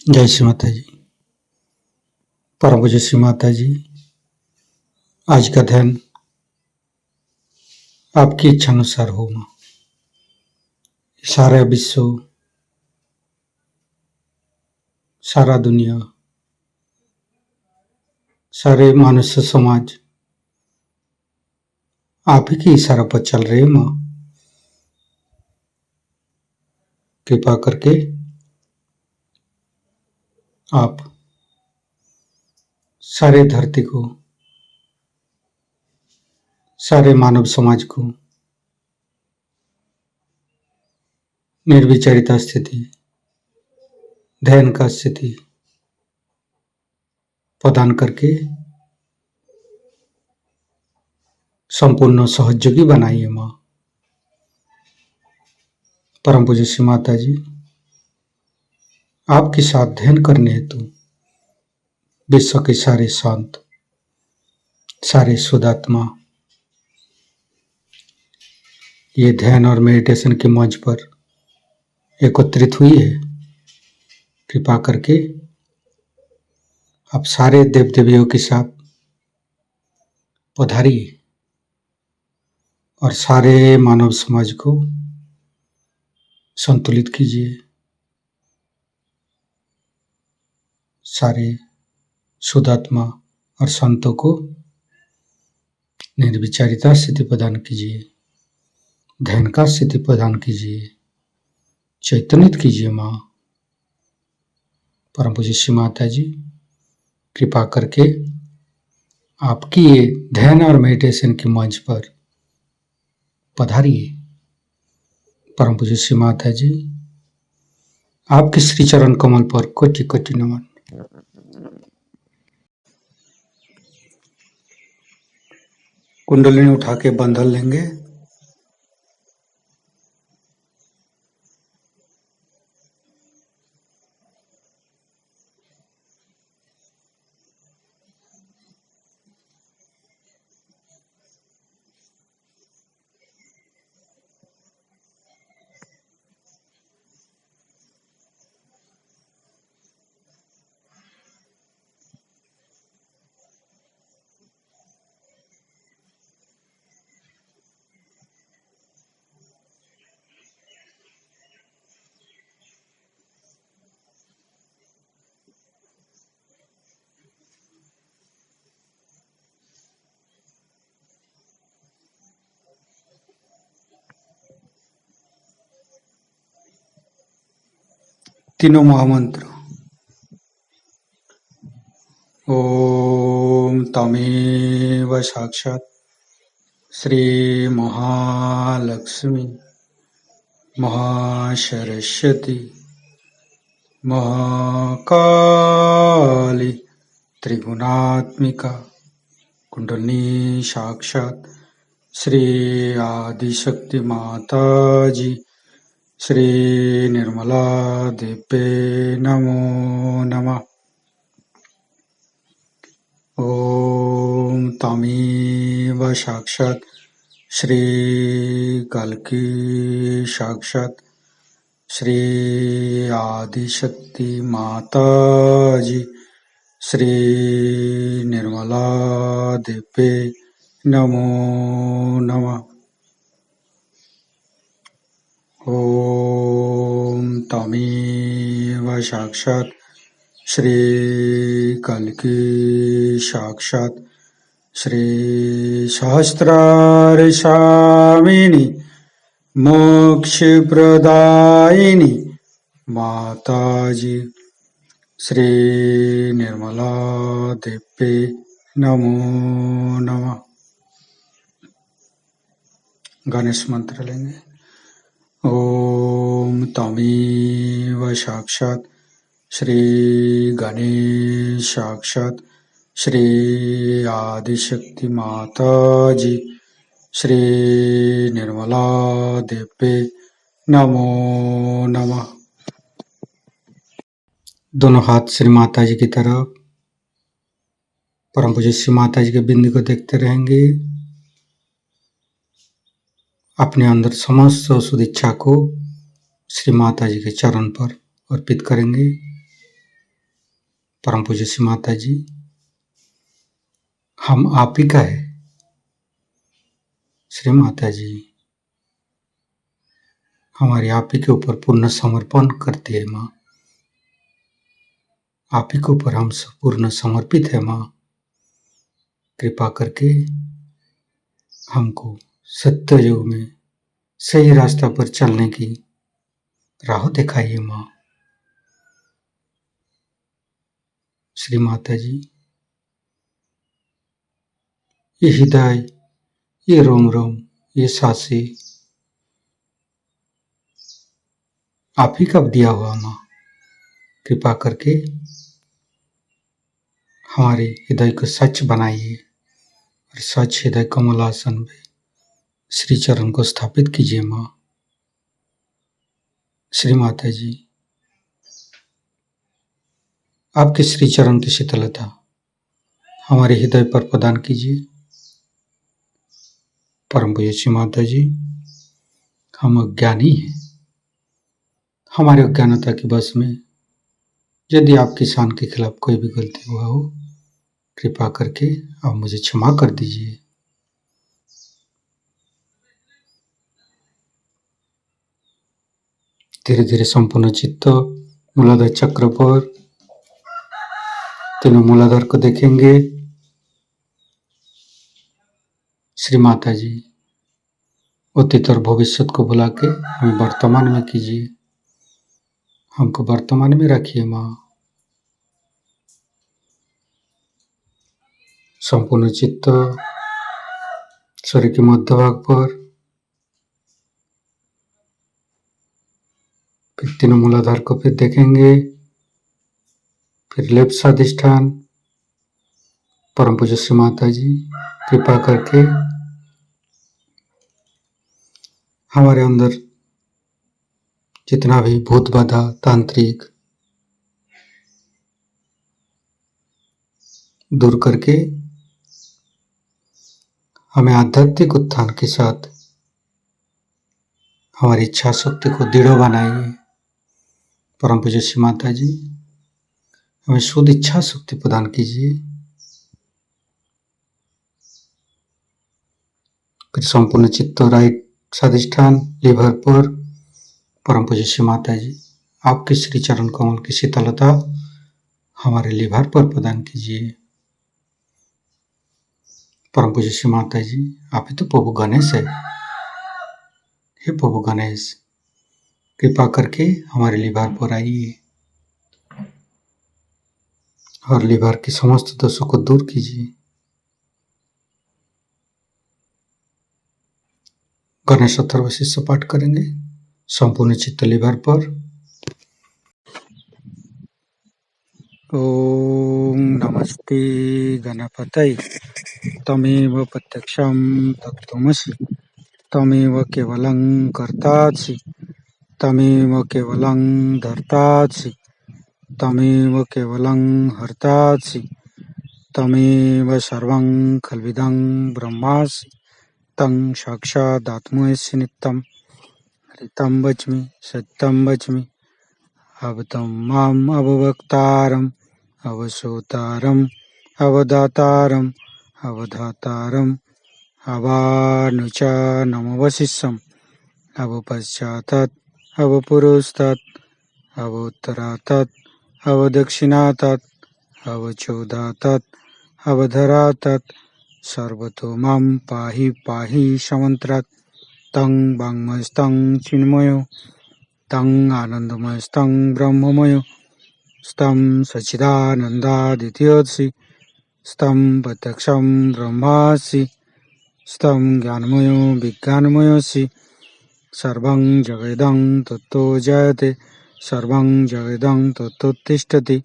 जय श्री माता जी। परम पूज्य श्री माता जी, आज का ध्यान आपकी इच्छा अनुसार हो माँ। सारा विश्व, सारा दुनिया, सारे मनुष्य समाज आप ही के इशारा पर चल रहे माँ। कृपा करके आप सारे धरती को, सारे मानव समाज को निर्विचारिता स्थिति, ध्यान का स्थिति प्रदान करके संपूर्ण सहयोगी बनाइए माँ। परम पूज्य श्री माता जी, आपके साथ ध्यान करने हेतु विश्व के सारे संत, सारे शुद्धात्मा ये ध्यान और मेडिटेशन के मंच पर एकत्रित हुई है। कृपा करके आप सारे देव देवियों के साथ पधारिए और सारे मानव समाज को संतुलित कीजिए। सारे शुद्धात्मा और संतों को निर्विचारिता स्थिति प्रदान कीजिए, ध्यान का स्थिति प्रदान कीजिए, चैतन्यित कीजिए माँ। परम पूज्य श्री माता जी, कृपा करके आपकी ये ध्यान और मेडिटेशन के मंच पर पधारिए। परम पूज्य श्री माता जी, आपके श्री चरण कमल पर कोटि कोटि नमन। कुंडलिनी उठा के बंधन लेंगे। तीनों महामंत्र। ओम तमेव साक्षात् श्री महालक्ष्मी महासरस्वती महाकाली त्रिगुणात्मिका कुंडलिनी साक्षात् श्री आदिशक्ति माता जी श्री निर्मला देवे नमो नमः। ओम तमेव साक्षात् श्री कल्की साक्षात् श्री आदिशक्ति माता जी श्री निर्मला देवे नमो नमः। ओम तमेव साक्षात् श्री कल्की साक्षात् श्री सहस्रारसामिनी मोक्षप्रदायिनी माताजी श्री निर्मला देवे नमो नमः। गणेश मंत्र लेंगे। ओम तमेव साक्षात् श्री गणेश साक्षात् श्री आदिशक्ति माता जी श्री निर्मला देवे नमो नमः। दोनों हाथ श्री माता जी की तरफ, परम पूज्य श्री माता जी के बिंदु को देखते रहेंगे। अपने अंदर समस्त शुद्ध इच्छा को श्री माता जी के चरण पर अर्पित करेंगे। परम पूज्य श्री माता जी, हम आप ही का है। श्री माता जी हमारे आप ही के ऊपर पूर्ण समर्पण करती है माँ। आप ही के ऊपर हम पूर्ण समर्पित है माँ। कृपा करके हमको सत्य युग में सही रास्ता पर चलने की राह दिखाइए माँ। श्री माता जी, ये हृदय, ये रोम रोम, ये सांसें आप ही का दिया हुआ माँ। कृपा करके हमारे हृदय को सच बनाइए और सच हृदय कमलासन में श्री चरण को स्थापित कीजिए माँ। श्री माता जी, आपके श्री चरण की शीतलता हमारे हृदय पर प्रदान कीजिए। परम पूज्य श्री माता जी, हम अज्ञानी हैं। हमारे अज्ञानता के बस में यदि आपकी शान के खिलाफ कोई भी गलती हुआ हो, कृपा करके आप मुझे क्षमा कर दीजिए। धीरे धीरे संपूर्ण चित्त मूलाधार चक्र पर, तीनों मूलाधार को देखेंगे। श्री माता जी, अतीत और भविष्य को भुला के हमें वर्तमान में कीजिए। हमको वर्तमान में रखिए माँ। संपूर्ण चित्त शरीर के मध्य भाग पर, फिर तीनों मूलाधार को फिर देखेंगे। फिर लेफ्ट स्वादिष्ठान। परम पूज्य श्री माता जी, कृपा करके हमारे अंदर जितना भी भूत बाधा, तांत्रिक दूर करके हमें आध्यात्मिक उत्थान के साथ हमारी इच्छा शक्ति को दृढ़ बनाइए। परम पूज्य श्री माता जी, हमें शुद्ध इच्छा शक्ति प्रदान कीजिए। फिर संपूर्ण चित्त राइट स्वादिष्ठान लीवर पर। परम पूज्य श्री माता जी, आपके श्री चरण कमल की शीतलता हमारे लीवर पर प्रदान कीजिए। परम पूज्य श्री माता जी, आप ही तो प्रभु गणेश है। हे प्रभु गणेश, कृपा करके हमारे लीवर पर आइए और लीवर की समस्त दोषों को दूर कीजिए। गणेश अथर्वशीष पाठ करेंगे संपूर्ण चित्त लीवर पर। ओम नमस्ते गणपतये। तमेव प्रत्यक्षं तत्त्वमसि, तमेव केवलं कर्तासि, तमेव केवलं धर्तासि, तमेव केवलं हर्तासि, तमेव सर्वं खल्विदं ब्रह्मासि, तं साक्षादात्मैसि नित्यं। ऋतं वच्मि सत्यं वच्मि, अवतं माम् अववक्तारम्, अवसोतारम्, अवदातारम्, अवधातारम्, अवानुचानमवशिष्यम्, अवपश्चातात्, अवपुरस्तात्, अवोत्तरातात्, अवदक्षिणातात्, अवचोदातात्, अवधरातात्, सर्वतो मां पाहि पाहि समन्त्रात्। तं वाङ्मयस्तं चिन्मयो, तं आनन्दमयस्तं ब्रह्ममयो, स्तं सच्चिदानन्दादित्योऽसि, स्तं प्रत्यक्षं ब्रह्मासि, स्तं ज्ञानमयो विज्ञानमयोऽसि। सर्वं जगदं तत्तो जयते, सर्वं जगदं तत्तोत्तिष्ठति,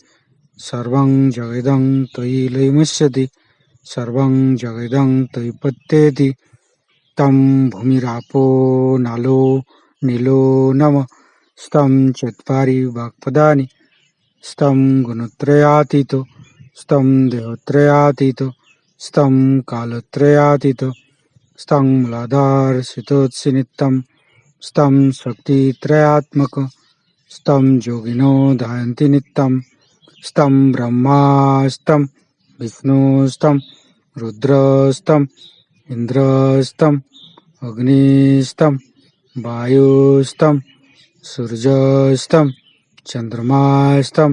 सर्वं जगदं त्वयि लयमुच्यते, सर्वं जगदं त्वयि पत्येति। तं भूमिरापो नलो नीलो नमः, स्तं चत्वारि वाक्पदानि, स्तं गुणत्रयातीतो, स्तं देहत्रयातीतो, स्तं कालत्रयातीतो, स्तं मूलाधारस्थितोऽसि नित्यं, स्तं शक्तित्रयात्मक, स्तं योगिनो ध्यायन्ति नित्यं, स्तं ब्रह्मास्तं विष्णुस्तं रुद्रस्तं इंद्रस्तं अग्निस्तं वायुस्तं सूर्यस्तं चंद्रमास्तं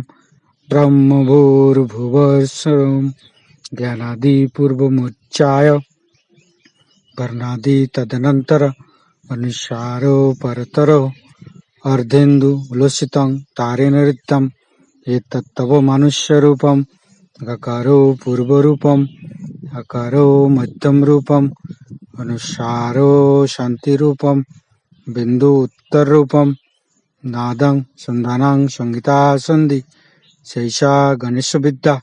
ब्रह्मभूर्भुवस्सुरं ज्ञानादि पूर्वमुच्चाय वर्णादि तदनंतर अनुसारो परतरो अर्धेन्दु उलसितं तारेण ऋतं एतत्तव मनुष्यरूपं गकारो पूर्वरूपम् अकारो मध्यम रूपम् अनुसारो शांतिरूपं बिंदु उत्तर रूपं नादं संधानं संगीता संधि शैषा गणेश विद्या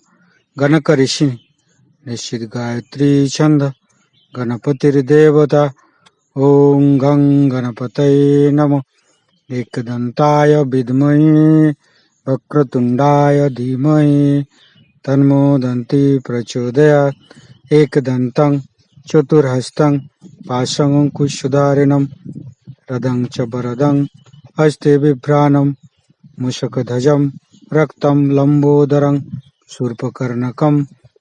गणक ऋषि निश्चित गायत्री छंद गणपतिर्देवता ओं गं गणपतये नमः एकदन्ताय विद्महे वक्रतुण्डाय धीमहि तन्नो दन्ति प्रचोदयात् एकदन्तं चतुर्हस्तं पाशमङ्कुशधारिणं रदं च वरदं हस्ते बिभ्राणं मूषकध्वजं रक्तं लम्बोदरं शूर्पकर्णकं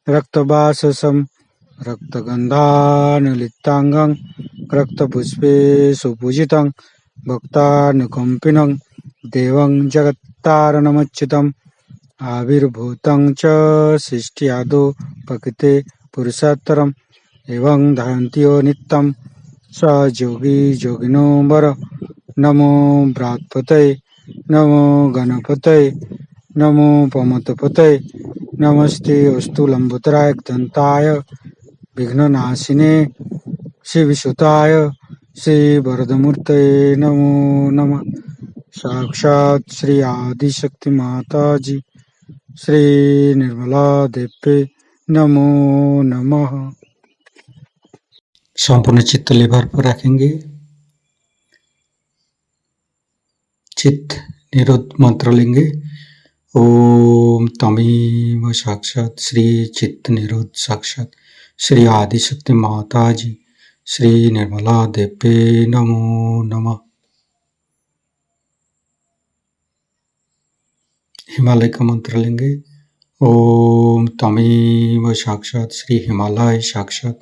रक्तवाससं रक्तगन्धानुलिप्ताङ्गं रक्तपुष्पे सुपूजितं भक्तानुकम्पिनं देवं जगत्तारणमच्युतम् आविर्भूतं च सृष्ट्यादौ प्रकृते पुरुषोत्तरम् एवं ध्यान्त्यो नित्यं स योगी योगिनो वर नमो बृहत्पतये नमो गणपतये नमो पमतपतये नमस्ते अस्तु लंबोदराय दंताय विघ्ननाशिने श्रीविसुताय श्रीवरदमूर्तये नमो नमः। साक्षात् श्री आदिशक्ति माता जी श्री निर्मला देवी नमो नमः। संपूर्ण चित्त लेवर पर रखेंगे। चित्त निरोध मंत्र लेंगे। ओम तमेव साक्षात श्री चित्त निरोध साक्षात श्री आदिशक्ति माता जी श्री निर्मला देवी नमो नमः। हिमालय का मंत्र लेंगे। ओम तमेव साक्षात श्री हिमालय साक्षात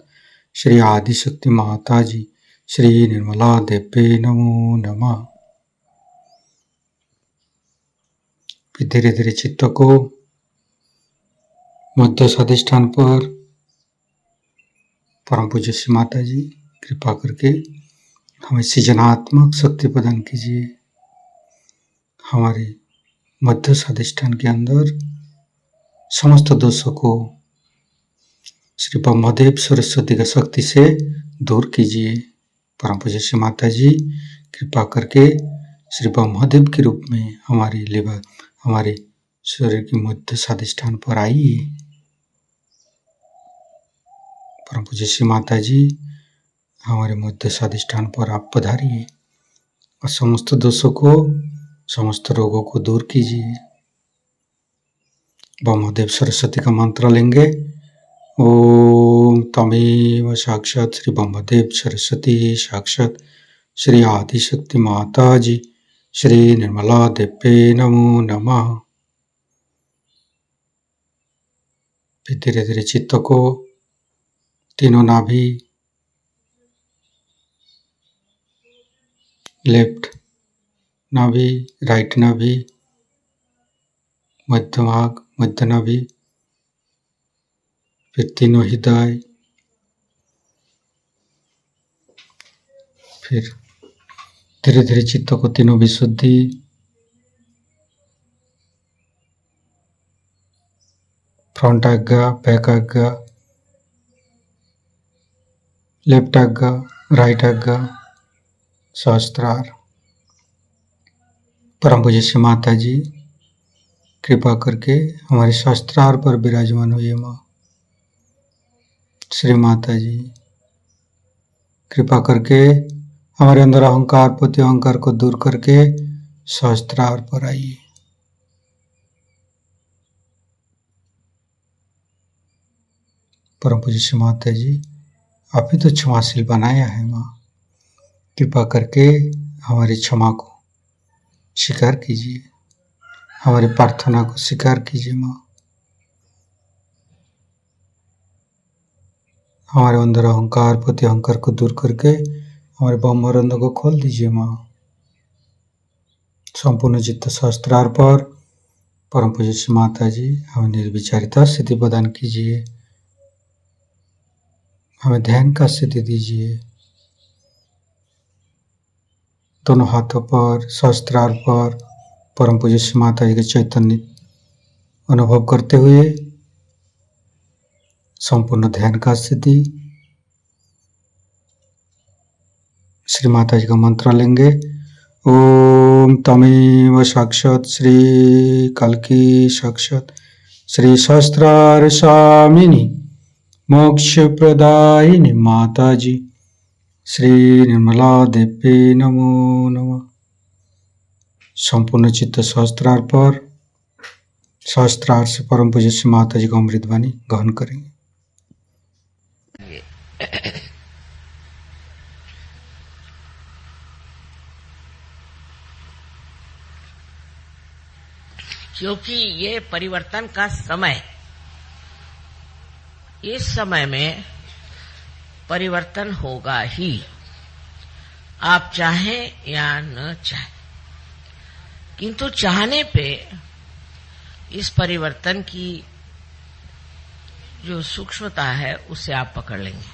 श्री आदिशक्ति माता जी श्री निर्मला देवी नमो नमः। फिर धीरे धीरे चित्त को मध्य स्वाधिष्ठान पर परम पूज्य श्री माता जी कृपा करके हमें सृजनात्मक शक्ति प्रदान कीजिए। हमारे मध्य स्वाधिष्ठान के अंदर समस्त दोषों को श्री ब्रह्मदेव सरस्वती की शक्ति से दूर कीजिए। परम पूज्य श्री माता जी कृपा करके श्री ब्रह्मदेव के रूप में हमारे शरीर के मध्य स्वाधिष्ठान पर आइए। परम पूज्य श्री माता जी हमारे मध्य स्वाधिष्ठान पर आप पधारिए और समस्त दोषों को समस्त रोगों को दूर कीजिए। ब्रह्मदेव सरस्वती का मंत्र लेंगे। ओम तमेव साक्षात श्री ब्रह्मदेव सरस्वती साक्षात श्री आदिशक्ति माता जी श्री निर्मला देवी नमो नमः। फिर धीरे धीरे चित्त को तीनों नाभि, लेफ्ट नाभि, राइट नाभि, मध्य भाग, मध्य नाभि, फिर तीनों हृदय, फिर धीरे धीरे चित्त को तीनों विशुद्धि, फ्रंट आज्ञा, बैक आज्ञा, लेफ्ट आज्ञा, राइट आज्ञा, सहस्त्रार। परम पूज्य श्री माता जी कृपा करके हमारे सहस्त्रार पर विराजमान हुई माँ। श्री माता जी कृपा करके हमारे अंदर अहंकार प्रति अहंकार को दूर करके सहस्त्रार पर आइए। परम पूज्य श्री माता जी आप ही तो क्षमाशील बनाया है माँ। कृपा करके हमारी क्षमा को स्वीकार कीजिए, हमारी प्रार्थना को स्वीकार कीजिए माँ। हमारे अंदर अहंकार प्रति अहंकार को दूर करके हमारे ब्रह्मानंद को खोल दीजिए माँ। संपूर्ण चित्त शास्त्रार पर परम पूज्य श्री माता जी हमें निर्विचारिता स्थिति प्रदान कीजिए, हमें ध्यान का स्थिति दीजिए। दोनों हाथों पर शास्त्रार पर परम पूज्य श्री माता जी के चैतन्य अनुभव करते हुए संपूर्ण ध्यान का स्थिति। श्री माता जी का मंत्र लेंगे। ओम तमेव साक्षात् श्री कल्की साक्षात् श्री सहस्त्रार स्वामिनी मोक्ष प्रदायिनी माता जी श्री निर्मला देवी नमो नमः। संपूर्ण चित्त सहस्त्रार पर सहस्त्रार से परम पूज्य श्री माता जी का अमृत वाणी ग्रहण करेंगे। क्योंकि ये परिवर्तन का समय, इस समय में परिवर्तन होगा ही, आप चाहें या न चाहें। किंतु चाहने पे इस परिवर्तन की जो सूक्ष्मता है उसे आप पकड़ लेंगे।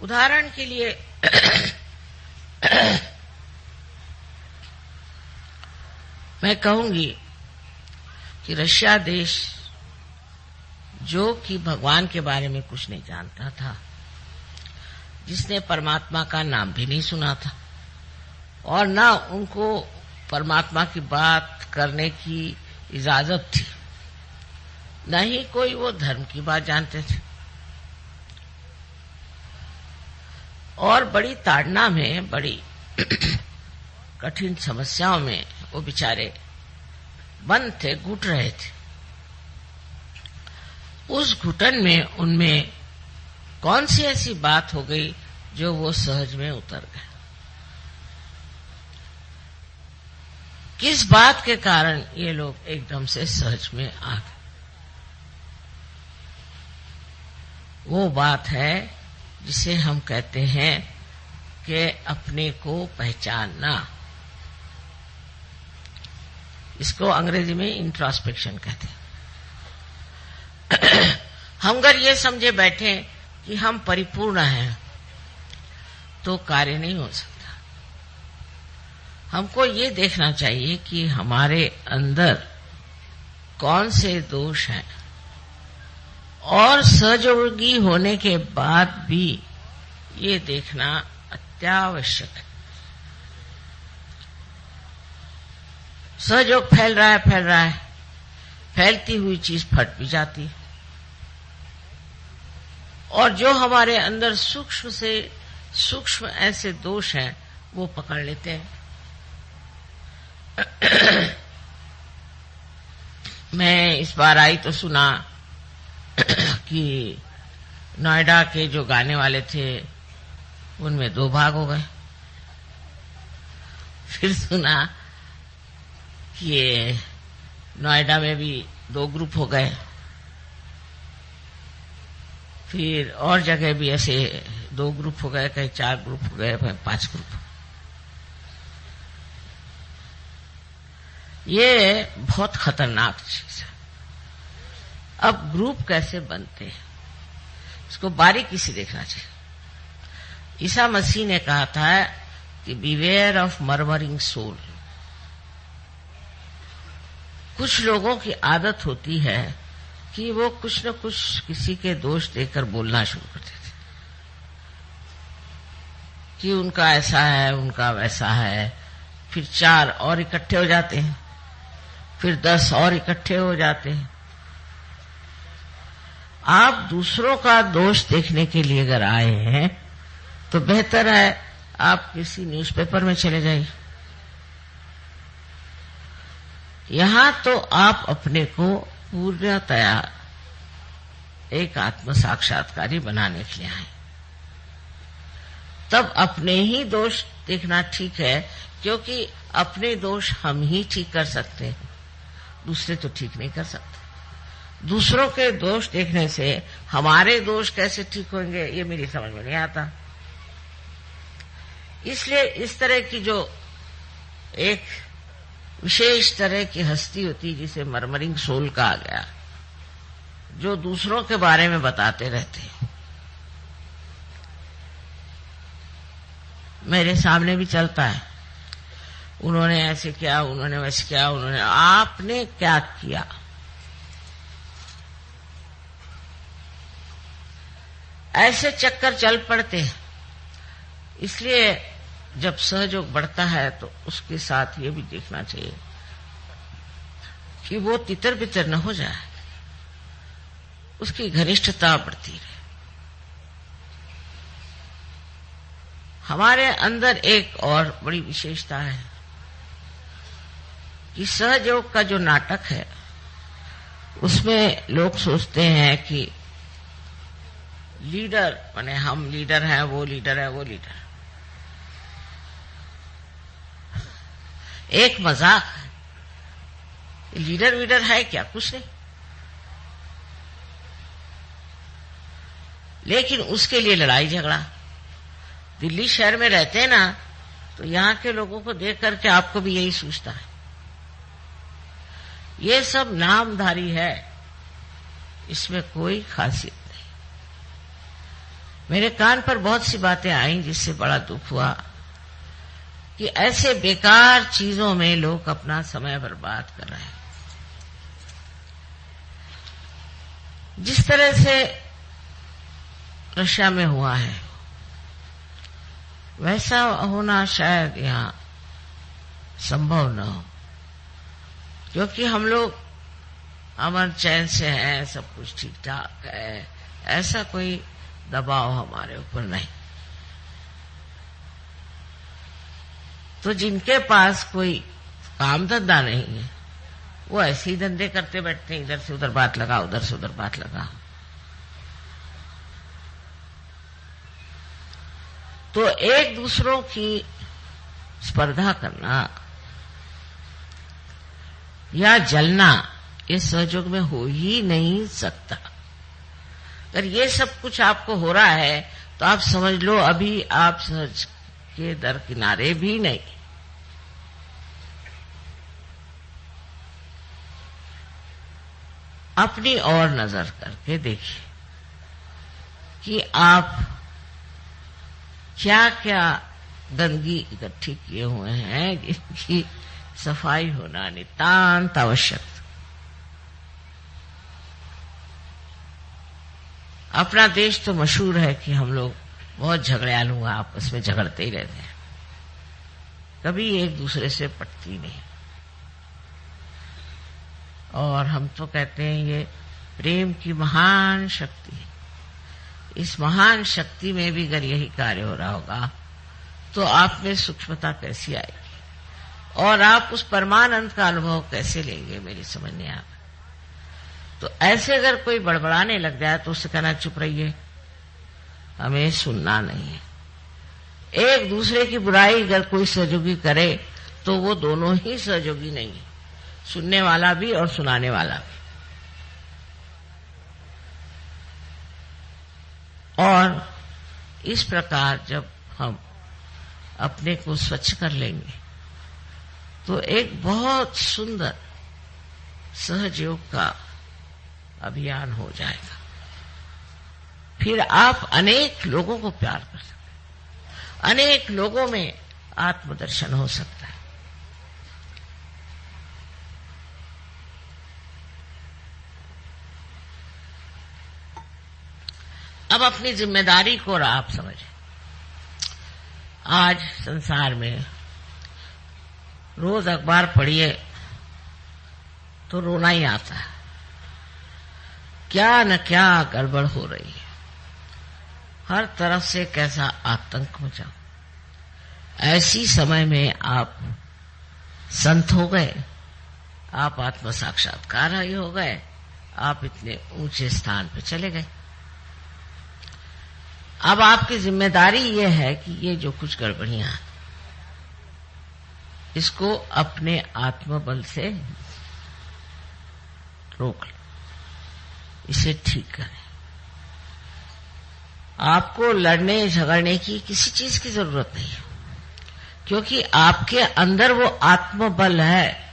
उदाहरण के लिए मैं कहूंगी कि रशिया देश, जो कि भगवान के बारे में कुछ नहीं जानता था, जिसने परमात्मा का नाम भी नहीं सुना था और ना उनको परमात्मा की बात करने की इजाजत थी, न ही कोई वो धर्म की बात जानते थे, और बड़ी ताड़ना में, बड़ी कठिन समस्याओं में वो बेचारे बंद थे, घुट रहे थे। उस घुटन में उनमें कौन सी ऐसी बात हो गई जो वो सहज में उतर गए? किस बात के कारण ये लोग एकदम से सहज में आ गए? वो बात है जिसे हम कहते हैं कि अपने को पहचानना। इसको अंग्रेजी में इंट्रोस्पेक्शन कहते हैं। हम अगर ये समझे बैठे कि हम परिपूर्ण हैं तो कार्य नहीं हो सकता। हमको ये देखना चाहिए कि हमारे अंदर कौन से दोष हैं, और सहयोगी होने के बाद भी ये देखना अत्यावश्यक है। सहयोग फैल रहा है, फैलती हुई चीज फट भी जाती है, और जो हमारे अंदर सूक्ष्म से सूक्ष्म ऐसे दोष हैं वो पकड़ लेते हैं। मैं इस बार आई तो सुना कि नोएडा के जो गाने वाले थे उनमें 2 भाग हो गए। फिर सुना कि ये नोएडा में भी 2 ग्रुप हो गए। फिर और जगह भी ऐसे 2 ग्रुप हो गए, कहीं 4 ग्रुप हो गए, कहीं 5 ग्रुप। ये बहुत खतरनाक चीज है। अब ग्रुप कैसे बनते हैं इसको बारीकी से देखना चाहिए। ईसा मसीह ने कहा था कि बिवेयर ऑफ मर्मरिंग सोल। कुछ लोगों की आदत होती है कि वो कुछ न कुछ किसी के दोष देकर बोलना शुरू कर देते कि उनका ऐसा है, उनका वैसा है। फिर 4 और इकट्ठे हो जाते हैं, फिर 10 और इकट्ठे हो जाते हैं। आप दूसरों का दोष देखने के लिए अगर आए हैं तो बेहतर है आप किसी न्यूज़पेपर में चले जाइए। यहां तो आप अपने को पूर्णतया एक आत्म साक्षात्कारी बनाने के लिए आए। तब अपने ही दोष देखना ठीक है, क्योंकि अपने दोष हम ही ठीक कर सकते हैं, दूसरे तो ठीक नहीं कर सकते। दूसरों के दोष देखने से हमारे दोष कैसे ठीक होंगे, ये मेरी समझ में नहीं आता। इसलिए इस तरह की जो एक विशेष तरह की हस्ती होती, जिसे मर्मरिंग सोल कहा गया, जो दूसरों के बारे में बताते रहते हैं, मेरे सामने भी चलता है, उन्होंने ऐसे किया, उन्होंने वैसे किया, उन्होंने, आपने क्या किया? ऐसे चक्कर चल पड़ते हैं। इसलिए जब सहयोग बढ़ता है तो उसके साथ ये भी देखना चाहिए कि वो तितर बितर न हो जाए, उसकी घनिष्ठता बढ़ती रहे। हमारे अंदर एक और बड़ी विशेषता है कि सहयोग का जो नाटक है, उसमें लोग सोचते हैं कि लीडर माने हम लीडर हैं, वो लीडर है, वो लीडर। एक मजाक है। लीडर वीडर है क्या? कुछ नहीं। लेकिन उसके लिए लड़ाई झगड़ा। दिल्ली शहर में रहते हैं ना, तो यहां के लोगों को देख करके आपको भी यही सोचता है, ये सब नामधारी है, इसमें कोई खासियत नहीं। मेरे कान पर बहुत सी बातें आई जिससे बड़ा दुख हुआ कि ऐसे बेकार चीजों में लोग अपना समय बर्बाद कर रहे हैं। जिस तरह से रशिया में हुआ है, वैसा होना शायद यहां संभव न हो, क्योंकि हम लोग अमन चैन से हैं, सब कुछ ठीक ठाक है, ऐसा कोई दबाव हमारे ऊपर नहीं। तो जिनके पास कोई काम धंधा नहीं है, वो ऐसे ही धंधे करते बैठते हैं, इधर से उधर बात लगा, उधर से उधर बात लगा। तो एक दूसरों की स्पर्धा करना या जलना, ये सहयोग में हो ही नहीं सकता। अगर ये सब कुछ आपको हो रहा है तो आप समझ लो अभी आप सहज के दर किनारे भी नहीं। अपनी ओर नजर करके देखिए कि आप क्या क्या गंदगी इकट्ठी किए हुए हैं, जिनकी सफाई होना नितांत आवश्यक। अपना देश तो मशहूर है कि हम लोग बहुत झगड़ियालू हैं, आपस में झगड़ते ही रहते हैं, कभी एक दूसरे से पटती नहीं। और हम तो कहते हैं ये प्रेम की महान शक्ति है। इस महान शक्ति में भी अगर यही कार्य हो रहा होगा तो आप में सूक्ष्मता कैसी आएगी और आप उस परमानंद का अनुभव कैसे लेंगे, मेरी समझ नहीं आता। तो ऐसे अगर कोई बड़बड़ाने लग जाए तो उससे कहना चुप रहिए, हमें सुनना नहीं है। एक दूसरे की बुराई अगर कोई सहयोगी करे तो वो दोनों ही सहयोगी नहीं है, सुनने वाला भी और सुनाने वाला भी। और इस प्रकार जब हम अपने को स्वच्छ कर लेंगे तो एक बहुत सुंदर सहयोग का अभियान हो जाएगा। फिर आप अनेक लोगों को प्यार कर सकते हैं, अनेक लोगों में आत्मदर्शन हो सकता है। अब अपनी जिम्मेदारी को आप समझें। आज संसार में रोज अखबार पढ़िए तो रोना ही आता है, क्या न क्या गड़बड़ हो रही है, हर तरफ से कैसा आतंक मचा। ऐसी समय में आप संत हो गए, आप आत्म साक्षात्कार हो गए, आप इतने ऊंचे स्थान पे चले गए। अब आपकी जिम्मेदारी ये है कि ये जो कुछ गड़बड़ियां हैं इसको अपने आत्मबल से रोक लो, इसे ठीक करें। आपको लड़ने झगड़ने की किसी चीज की जरूरत नहीं है, क्योंकि आपके अंदर वो आत्मबल है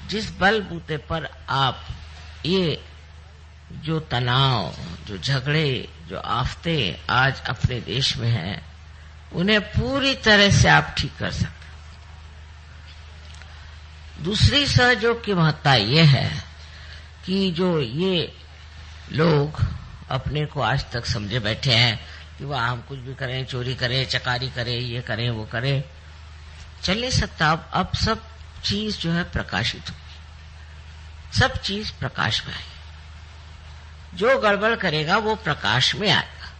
जिस बल बूते पर आप ये जो तनाव, जो झगड़े, जो आफते आज अपने देश में हैं उन्हें पूरी तरह से आप ठीक कर सकते। दूसरी सहयोग की महत्ता ये है कि जो ये लोग अपने को आज तक समझे बैठे हैं कि वह हम कुछ भी करें, चोरी करें, चकारी करें, ये करें, वो करें, चल नहीं सकता। अब सब चीज जो है प्रकाशित होगी, सब चीज प्रकाश में आएगी। जो गड़बड़ करेगा वो प्रकाश में आएगा।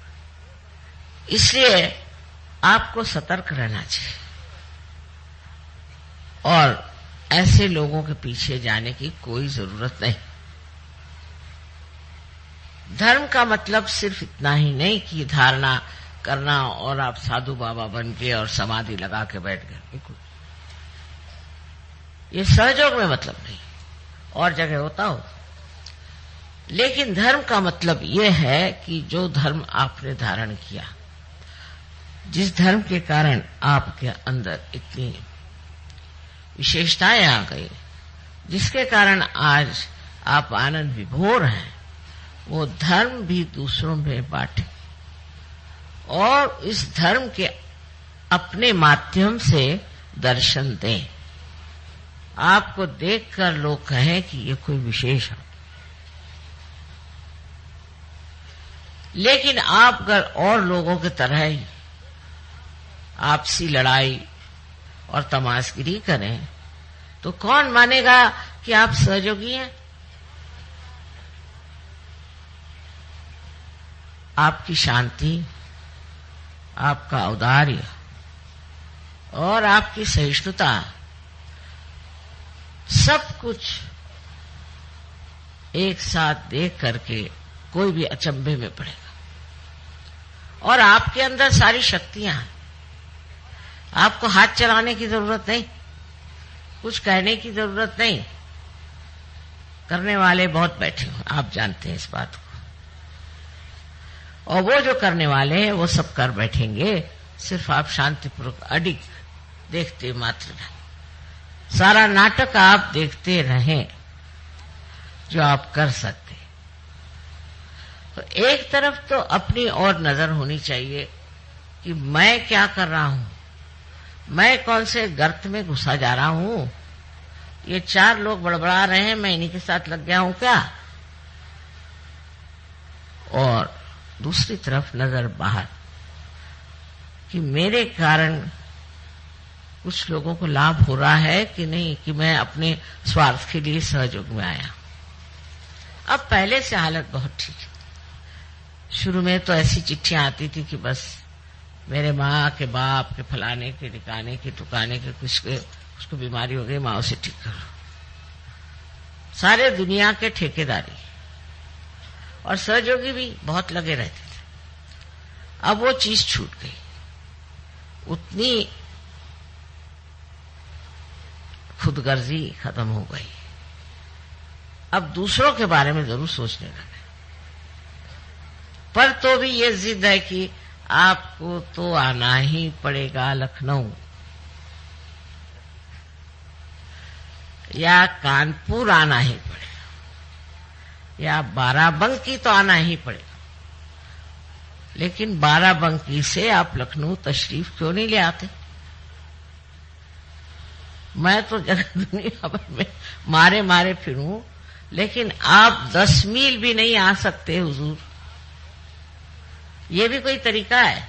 इसलिए आपको सतर्क रहना चाहिए और ऐसे लोगों के पीछे जाने की कोई जरूरत नहीं। धर्म का मतलब सिर्फ इतना ही नहीं कि धारणा करना और आप साधु बाबा बन के और समाधि लगा के बैठ गए, ये सहयोग में मतलब नहीं, और जगह होता हो। लेकिन धर्म का मतलब ये है कि जो धर्म आपने धारण किया, जिस धर्म के कारण आपके अंदर इतनी विशेषताएं आ गई, जिसके कारण आज आप आनंद विभोर हैं, वो धर्म भी दूसरों में बांटे और इस धर्म के अपने माध्यम से दर्शन दें। आपको देखकर लोग कहें कि ये कोई विशेष है। लेकिन आप अगर और लोगों की तरह ही आपसी लड़ाई और तमाशगिरी करें तो कौन मानेगा कि आप सहयोगी हैं? आपकी शांति, आपका औदार्य और आपकी सहिष्णुता सब कुछ एक साथ देख करके कोई भी अचंभे में पड़ेगा। और आपके अंदर सारी शक्तियां हैं, आपको हाथ चलाने की जरूरत नहीं, कुछ कहने की जरूरत नहीं। करने वाले बहुत बैठे हो, आप जानते हैं इस बात को, और वो जो करने वाले हैं वो सब कर बैठेंगे, सिर्फ आप शांतिपूर्वक अडिग देखते मात्र रहें। सारा नाटक आप देखते रहें जो आप कर सकते। तो एक तरफ तो अपनी और नजर होनी चाहिए कि मैं क्या कर रहा हूं, मैं कौन से गर्त में घुसा जा रहा हूं, ये चार लोग बड़बड़ा रहे हैं, मैं इन्हीं के साथ लग गया हूं क्या। और दूसरी तरफ नजर बाहर कि मेरे कारण कुछ लोगों को लाभ हो रहा है कि नहीं, कि मैं अपने स्वार्थ के लिए सहयोग में आया। अब पहले से हालत बहुत ठीक है। शुरू में तो ऐसी चिट्ठियां आती थी कि बस मेरे माँ के बाप के फलाने के ठिकाने के टुकाने के कुछ के उसको बीमारी हो गई, माँ उसे ठीक करो। सारे दुनिया के ठेकेदारी और सहयोगी भी बहुत लगे रहते थे। अब वो चीज छूट गई, उतनी खुदगर्जी खत्म हो गई। अब दूसरों के बारे में जरूर सोचने लगे, पर तो भी ये जिद है कि आपको तो आना ही पड़ेगा लखनऊ या कानपुर, आना ही पड़ेगा, या बाराबंकी तो आना ही पड़ेगा। लेकिन बाराबंकी से आप लखनऊ तशरीफ क्यों नहीं ले आते? मैं तो जगह दुनिया भर में मारे मारे फिरूं, लेकिन आप 10 मील भी नहीं आ सकते हुजूर। ये भी कोई तरीका है?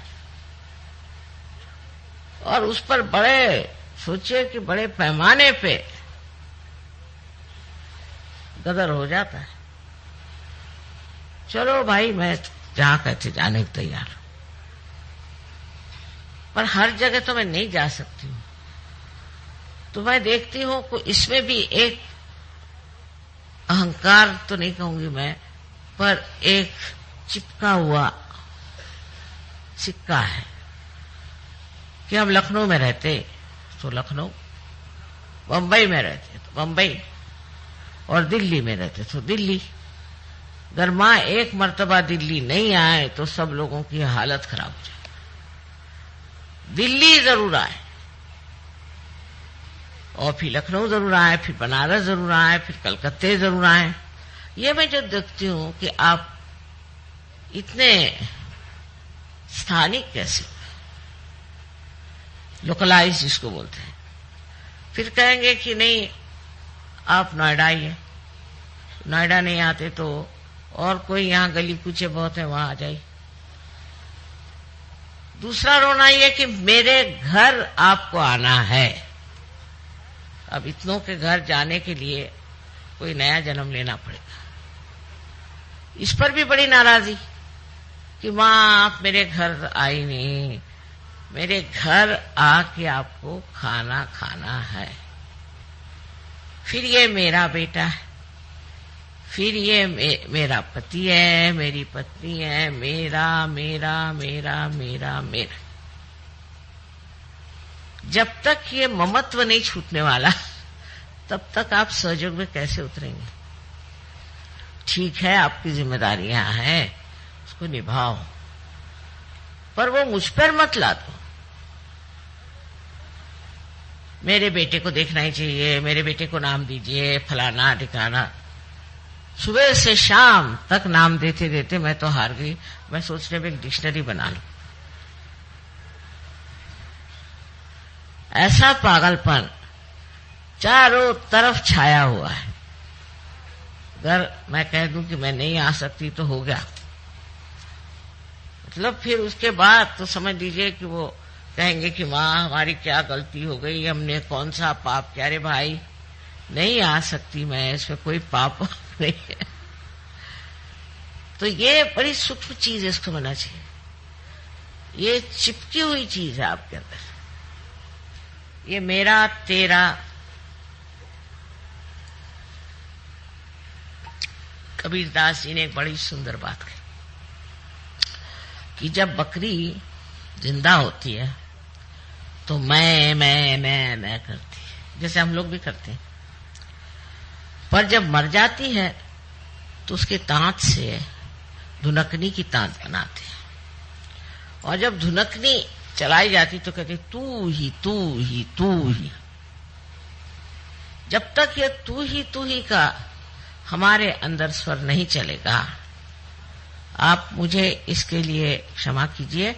और उस पर बड़े सोचिए कि बड़े पैमाने पे गदर हो जाता है। चलो भाई, मैं जहां कहते जाने को तैयार हूं, पर हर जगह तो मैं नहीं जा सकती हूं। तो मैं देखती हूं कि इसमें भी एक अहंकार तो नहीं कहूंगी मैं, पर एक चिपका हुआ सिक्का है कि हम लखनऊ में रहते तो लखनऊ, बंबई में रहते तो बंबई, और दिल्ली में रहते तो दिल्ली। अगर माँ एक मर्तबा दिल्ली नहीं आए तो सब लोगों की हालत खराब हो जाए। दिल्ली जरूर आए, और फिर लखनऊ जरूर आए, फिर बनारस जरूर आए, फिर कलकत्ते जरूर आए। ये मैं जो देखती हूं कि आप इतने स्थानिक कैसे, लोकलाइज जिसको बोलते हैं। फिर कहेंगे कि नहीं आप नोएडा आइए, नोएडा नहीं आते तो और कोई यहाँ गली कूचे बहुत है वहां आ जाइए। दूसरा रोना ये कि मेरे घर आपको आना है। अब इतनों के घर जाने के लिए कोई नया जन्म लेना पड़ेगा। इस पर भी बड़ी नाराजगी कि माँ आप मेरे घर आई नहीं, मेरे घर आके आपको खाना खाना है। फिर ये मेरा बेटा है, फिर ये मेरा पति है, मेरी पत्नी है, मेरा मेरा मेरा मेरा मेरा। जब तक ये ममत्व नहीं छूटने वाला तब तक आप सहयोग में कैसे उतरेंगे। ठीक है आपकी जिम्मेदारियां हैं, उसको निभाओ, पर वो मुझ पर मत ला दो। मेरे बेटे को देखना ही चाहिए, मेरे बेटे को नाम दीजिए, फलाना ठिकाना। सुबह से शाम तक नाम देते देते मैं तो हार गई। मैं सोचने में एक डिक्शनरी बना लूं। ऐसा पागलपन चारों तरफ छाया हुआ है। अगर मैं कह दूं कि मैं नहीं आ सकती तो हो गया, मतलब फिर उसके बाद तो समझ लीजिए कि वो कहेंगे कि माँ हमारी क्या गलती हो गई, हमने कौन सा पाप किया। अरे भाई नहीं आ सकती मैं, इसमें कोई पाप नहीं है। तो ये बड़ी सूक्ष्म चीज है, इसको होना चाहिए। ये चिपकी हुई चीज है आपके अंदर, ये मेरा तेरा। कबीरदास जी ने एक बड़ी सुंदर बात कही कि जब बकरी जिंदा होती है तो मैं करती है, जैसे हम लोग भी करते हैं। पर जब मर जाती है तो उसके दांत से धुनकनी की तांत बनाते हैं, और जब धुनकनी चलाई जाती तो कहते तू ही तू ही तू ही। जब तक ये तू ही का हमारे अंदर स्वर नहीं चलेगा, आप मुझे इसके लिए क्षमा कीजिए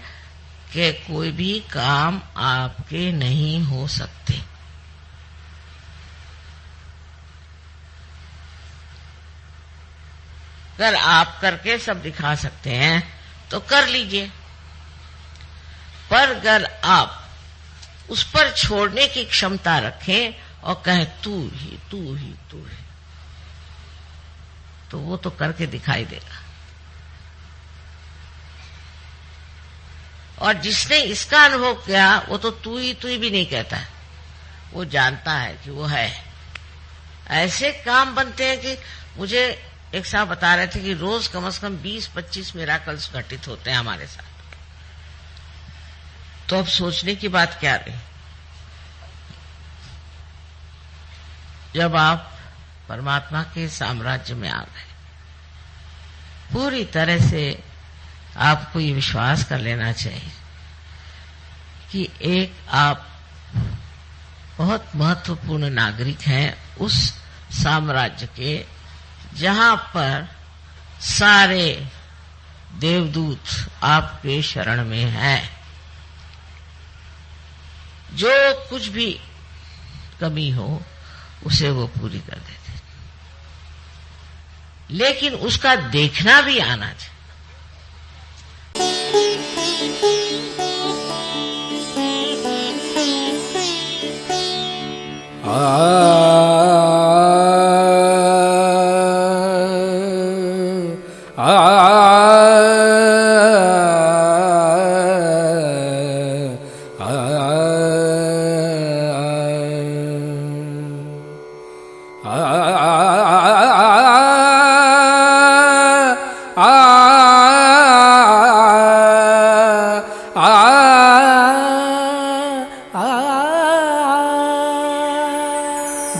कि कोई भी काम आपके नहीं हो सकते। अगर आप करके सब दिखा सकते हैं तो कर लीजिए, पर अगर आप उस पर छोड़ने की क्षमता रखें और कहें तू ही तू ही तू ही, तो वो तो करके दिखाई देगा। और जिसने इसका अनुभव किया वो तो तू ही भी नहीं कहता है, वो जानता है कि वो है। ऐसे काम बनते हैं कि मुझे एक साहब बता रहे थे कि रोज कम से कम 20-25 मिराकल्स घटित होते हैं हमारे साथ। तो अब सोचने की बात क्या रही, जब आप परमात्मा के साम्राज्य में आ गए, पूरी तरह से आपको ये विश्वास कर लेना चाहिए कि एक आप बहुत महत्वपूर्ण नागरिक हैं उस साम्राज्य के जहां पर सारे देवदूत आपके शरण में हैं। जो कुछ भी कमी हो उसे वो पूरी कर देते, लेकिन उसका देखना भी आना चाहिए।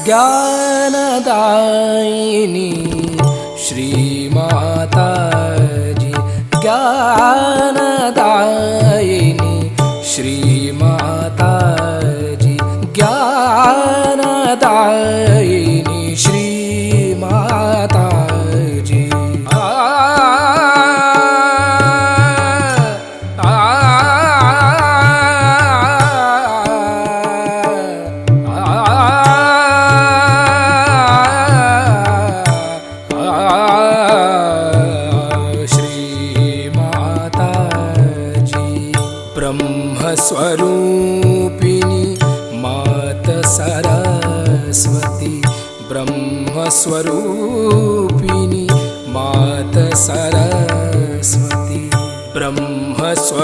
ज्ञानदायिनी श्रीमाताजी ज्ञानदायिनी श्रीमाताजी ज्ञानदायिनी श्रीमाताजी स्वरूपिणी मात सरस्वती ब्रह्मस्वरूपिणी मात सरस्वती ब्रह्मस्वरूपिणी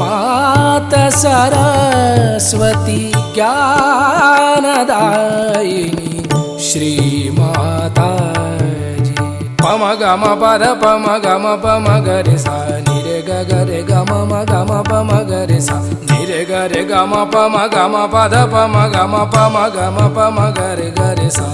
मात सरस्वती ज्ञानदायिनी श्रीमाताजी पम गम पद पम गम पम गरे सा निरे ग गरे गम म गम पम गरे सा निरे गरे गम पम गम पद पम गम पम गरे गरे सा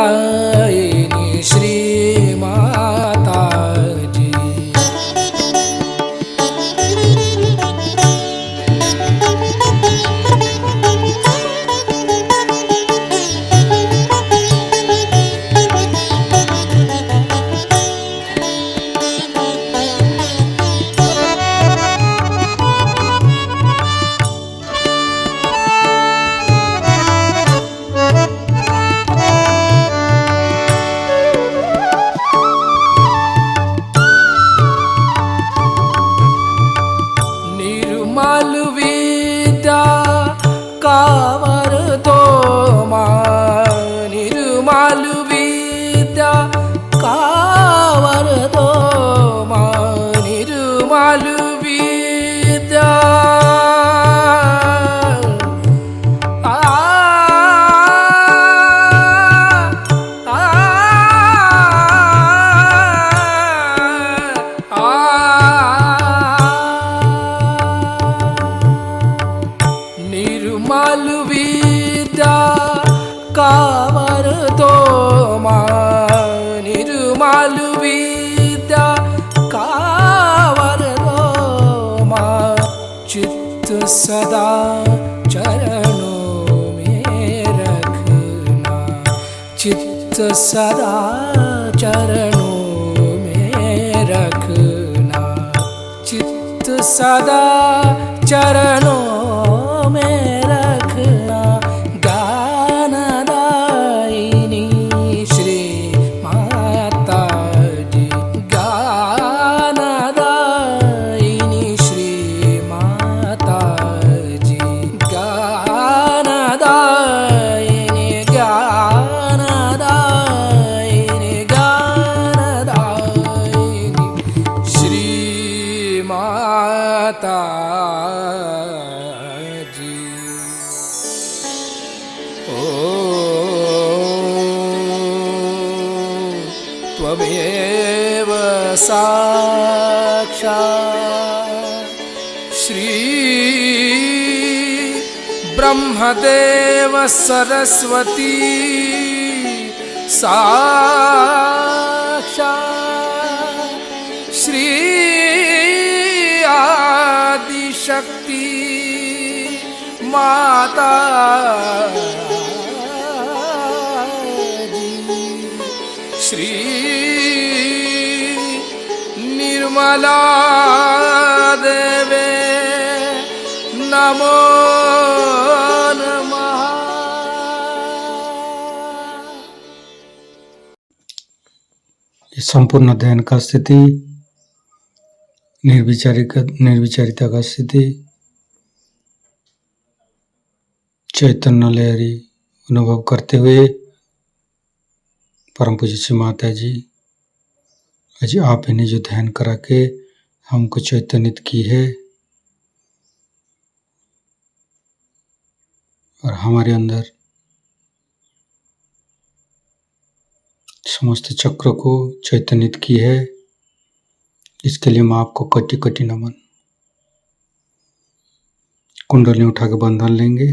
ज्ञानदायिनी श्रीमाताजी सदा चरणों में रखना चित्त सदा चरणों में रखना चित्त सदा चरणों में रखना ज्ञानदायिनी श्री माताजी ज्ञानदायिनी श्री माताजी ज्ञानदायिनी ज्ञानदायिनी ज्ञानदायिनी श्री माताजी त्वमेव साक्षात् श्री ब्रह्मदेव सरस्वती साक्षात् श्री आदिशक्ति माता श्री निर्मला देवे नमो नमः। ये संपूर्ण ध्यान का स्थिति, निर्विचारिता का स्थिति, चैतन्य लहरी अनुभव करते हुए परम पूज्य श्री माता जी, आज आप ही ने जो ध्यान करा के हमको चैतन्यित की है और हमारे अंदर समस्त चक्र को चैतन्यित की है, इसके लिए मैं आपको कटी कटी नमन। कुंडली उठा के बंधन लेंगे।